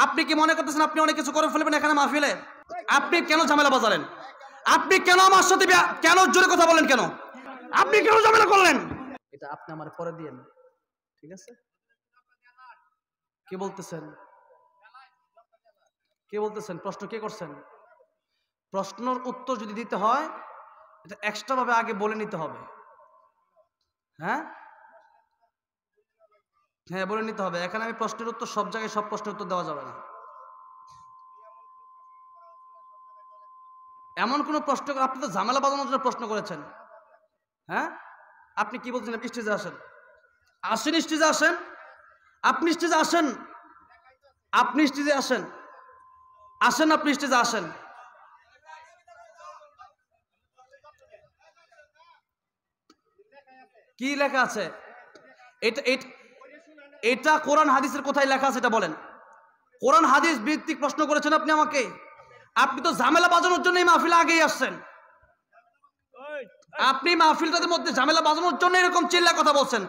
আপনি কি মনে করতেছেন আপনি অনেক কিছু করে ফেলবেন এখানে মাহফিলে? আপনি কেন ঝামেলা বাজালেন? আপনি কেন আমার সাথে কেন জোরে কথা বলেন কেন? আপনি কেন ঝামেলা করলেন? এটা আপনি আমার পরে দিয়েন, ঠিক আছে? কি বলতেছেন? কে বলতেছেন? প্রশ্ন কে করছেন? প্রশ্নের উত্তর যদি দিতে হয় এটা এক্সট্রা ভাবে আগে বলে নিতে হবে। হ্যাঁ হ্যাঁ, বলে নিতে হবে। এখানে আমি প্রশ্নের উত্তর সব জায়গায় সব প্রশ্নের উত্তর দেওয়া যাবে না। এমন কোন প্রশ্ন আপনি তো ঝামেলা বাঁধানোর জন্য প্রশ্ন করেছেন। হ্যাঁ, আপনি কি বলছেন? আপনি স্টেজে আসেন, আসেন, স্টেজে আসেন, আপনি স্টেজে আসেন, আপনি স্টেজে আসেন, আসেন, আপনি স্টেজে আসেন। কি লেখা আছে? এটা এটা কোরআন হাদিসের কোথায় লেখা আছে এটা বলেন। কোরআন হাদিস ভিত্তিক প্রশ্ন করেছেন আপনি আমাকে। আপনি তো ঝামেলা বাজানোর জন্য এই মাহফিলে আগেই আসছেন। আপনি মাহফিলটার মধ্যে ঝামেলা বাজানোর জন্য এরকম চিল্লা কথা বলছেন।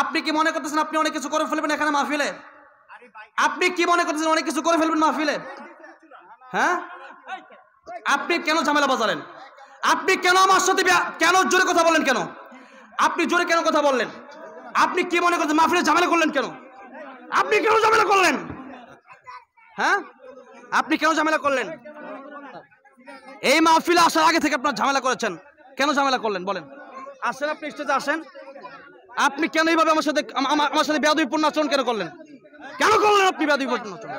আপনি কি মনে করতেছেন আপনি অনেক কিছু করে ফেলবেন এখানে মাহফিলে? আপনি কি মনে করতেছেন অনেক কিছু করে ফেলবেন মাহফিলে? হ্যাঁ, আপনি কেন ঝামেলা বাজালেন? আপনি কেন আমার সাথে কেন জোরে কথা বলেন কেন? আপনি জোরে কেন কথা বললেন? আপনি কি মনে করছেন মাহফিলে ঝামেলা করলেন কেন? আপনি কেন ঝামেলা করলেন? হ্যাঁ, আপনি কেন ঝামেলা করলেন? এই মাহফিলে আসার আগে থেকে আপনার ঝামেলা করেছেন। কেন ঝামেলা করলেন বলেন? আসেন, আপনি স্টেজে আসেন। আপনি কেন এইভাবে আমার সাথে বেয়াদবিপূর্ণ আচরণ কেন করলেন? কেন করলেন আপনি বেয়াদবিপূর্ণ আচরণ?